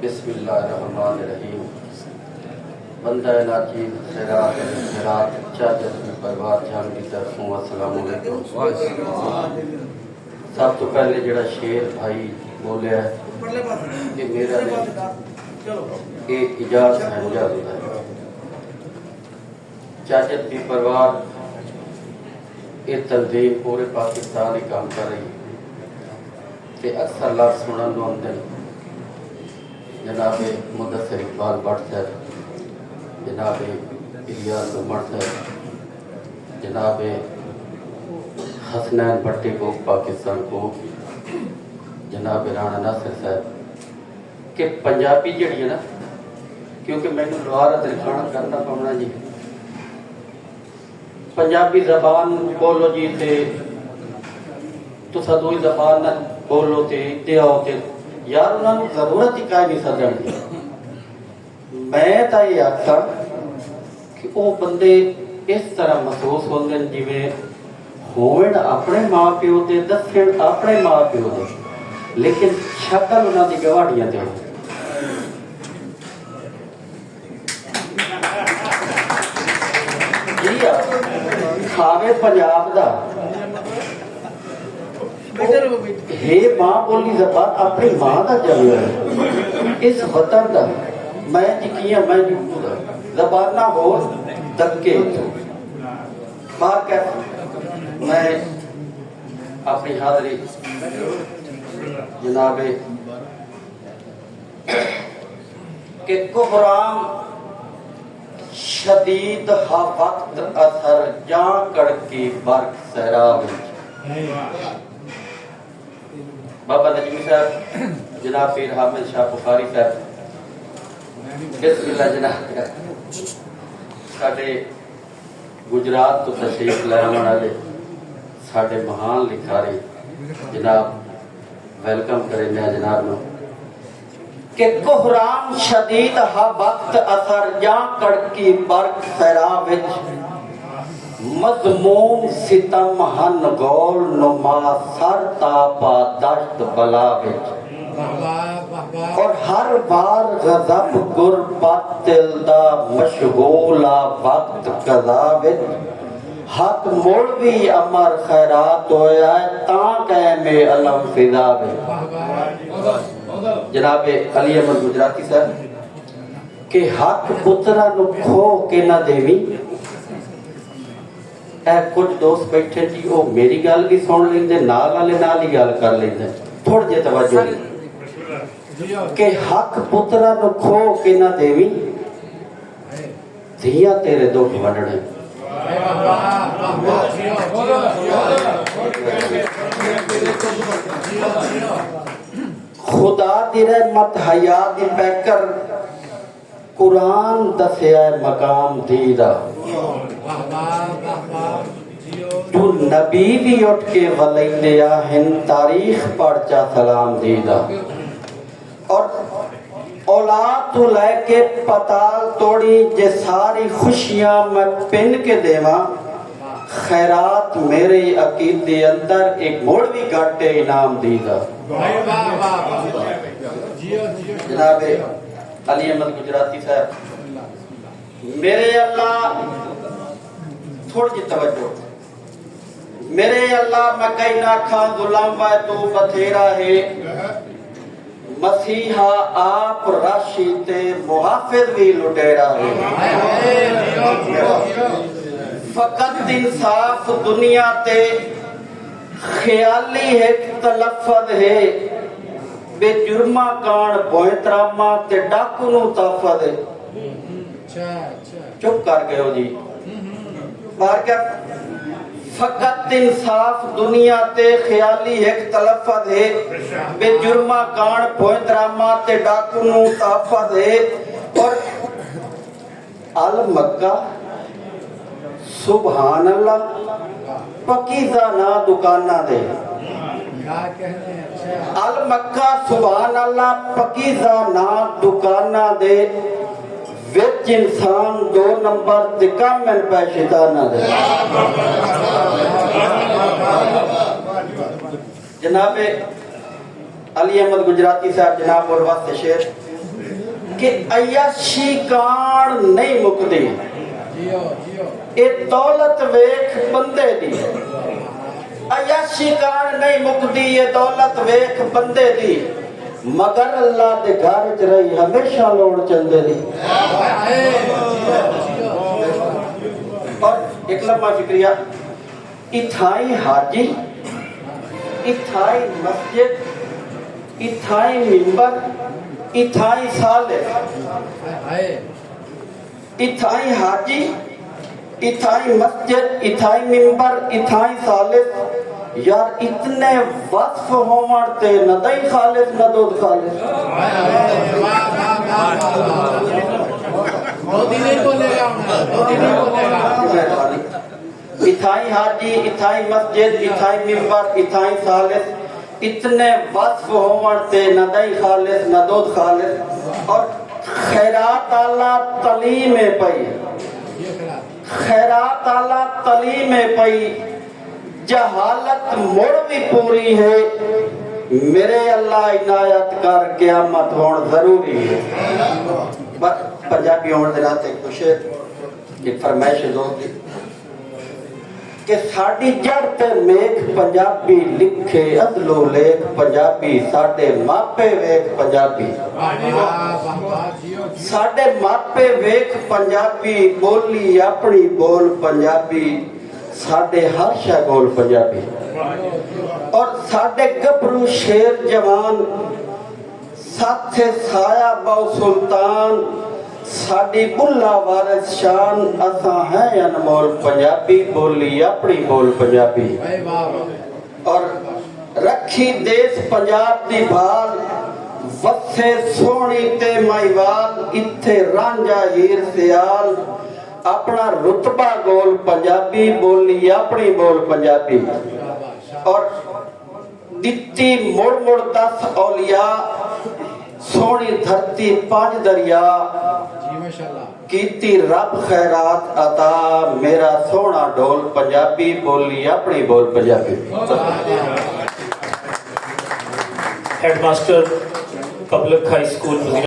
बिस्मिल्लाहिर्रहमानिर्रहीम। बंदा नाचीज खैरात खैरात चादर की परवार जान की तरफों अस्सलामु अलैकुम। सब तो पहले जड़ा शेर भाई बोलिया है कि मेरा नहीं, ये इजाज समझा होता है। चादर की परवार ये तंजीम पूरे पाकिस्तान ही काम कर रही है कि अक्सर लफ्ज़ सुनने को आते हैं। जनाब मुदस्सिर इकबाल भट्ट साहब, जनाब इलियास उमर साहब, जनाब हसनैन भट्टी को पाकिस्तान को, जनाब राणा नासिर साहब कि पंजाबी जी है ना, क्योंकि मैंने लोहारा दिखाना करना पवना जी, पंजाबी जबान बोलो जी थे तुसा दूई जबान बोलो थे इत्ते आओ थे यार उन्होंने जरूरत ही काई नहीं सदन की। मैं तो ये आखा कि वो बंदे इस तरह महसूस होंगे जिमें होवन अपने माँ प्यो के दसन अपने माँ प्यो के, लेकिन शक्ल उन्होंने गवाड़ियां ते खावे पंजाब दा हे मां बोली जबान अपनी मां का जल है इस वतन का। मैं जिकिया मैं जुटूदा जबाना हो दक्के बार कर मैं अपनी हाजरी जनाबे के कुहराम शदीद हा वक्त असर जा कड़की बर्क सहरा बाबा नजमी साहब, जनाब पीर हामिद शाह बुखारी साहब, बिस्मिल्लाह जनाब साडे गुजरात तो तशरीफ लाने वाले साडे महान लिखारी जनाब वेलकम करेंगे जनाब नो कि कोहराम शदीद हा वक्त असर या कड़की बर्क सहरा विच मज़मूम सितम हन गौल नुमा सर तापा दश्त बला विच और हर बार गज़ब गुरबत दिल दा मशगूला वक्त कज़ा विच हक मुड़ भी अमर खैरात होया तां कहमे अलम फिजा विच। जनाब अली अहमद गुजराती साहब के हक पुत्रा नु खो के ना देवी। कुछ दोस्त बैठे जी वो मेरी गल भी सुन लेंदे नाल वाले नाल ही गल कर लेंदे थोड़ी जी तवज्जो के हक पुत्रा नु खो के ना देवी धिया तेरे दुख वंडने। खुदा दी रहमत हया दी पैकर कुरान दसिया मकाम दीदा तू नबी भी उठ के वलैंदिया हिंद तारीख पढ़चा सलाम दीदा और औलाद तू लेके पताल तोड़ी जे सारी खुशियां मैं पिन के देवा खैरात मेरे अकीदे अंदर एक मोड़ भी घाटे इनाम दीदा। जनाबे अली अहमद गुजराती साहब मेरे अल्लाह थोड़ी जी तवज्जो मेरे अल्लाह मैं कई ना खा गुलाम वा तू बथेरा है मसीहा आप राशि ते मुहाफिज भी लुटेरा है। फकत इंसाफ दुनिया ते ख्याली है तलफ्फज है बेजुर्मा कान बोयतरामा ते डाकू नु तफद है। चुप कर गए हो जी बार क्या फकत इंसाफ दुनिया ते ख्याली एक तलफ्फज है बेजुर्मा कान बोयतरामा ते डाकू नु तफद है। और अल मक्का सुभान अल्लाह पकीज़ा ना दुकाना दे अल मक्का सुभान अल्लाह पकीज़ा ना दुकाना दे विच इंसान दो नंबर ते कम पैशेदा ना दे। जनाबे अली अहमद गुजराती साहब जनाब और वास्ते शेर کہ عیاشی کان نہیں مکدی اے دولت ویکھ بندے دی عیاشی کان نہیں مکدی اے دولت ویکھ بندے دی مگر اللہ دے گھر وچ رہی ہمیشہ لوڑ چندے دی اور ایک لمحہ فکریہ اتھائی حاجی اتھائی مسجد اتھائی منبر اتھائی صالح اتھائی حاجی اتھائی مسجد اتھائی منبر اتھائی صالح یار اتنے وصف ہومڑتے نہ دئی خالص نہ دودھ خالص اتھائی حاجی اتھائی مسجد اتھائی منبر اتھائی صالح اتنے وصف ہومڑتے نہ دئی خالص نہ دودھ خالص اور خیرات اللہ تعلیم پئی خیرات اللہ تعلیم پئی جہالت مڑ بھی پوری ہے میرے اللہ عنایت کر قیامت ہون ضروری ہے پنجابی ہون دے راتے کچھ ایک فرمائش دوستی کہ ساڑی جڑ تے میک پنجابی لکھے ادلو لیک پنجابی ساڑے ماپے ویک پنجابی ساڑے ماپے ویک پنجابی بولی اپنی بول پنجابی ساڑے ہر شے بول پنجابی اور ساڑے گبرو شیر جوان ساتھے سایہ باو سلطان ساڑی بلا وارث شان اساں ہیں انمول پنجابی بولی اپنی بول پنجابی اور رکھی دیس پنجاب دی بھال وسے سونی تے مائیوال اتھے رانجا ہیر سیال اپنا رتبہ گول پنجابی بولی اپنی بول پنجابی اور دتی مڑ مڑ 10 اولیاء سونی دھرتی 5 دریا کیتی رب خیرات عطا میرا سونا ڈول پنجابی بولی اپنی بول Punjabi head master public high school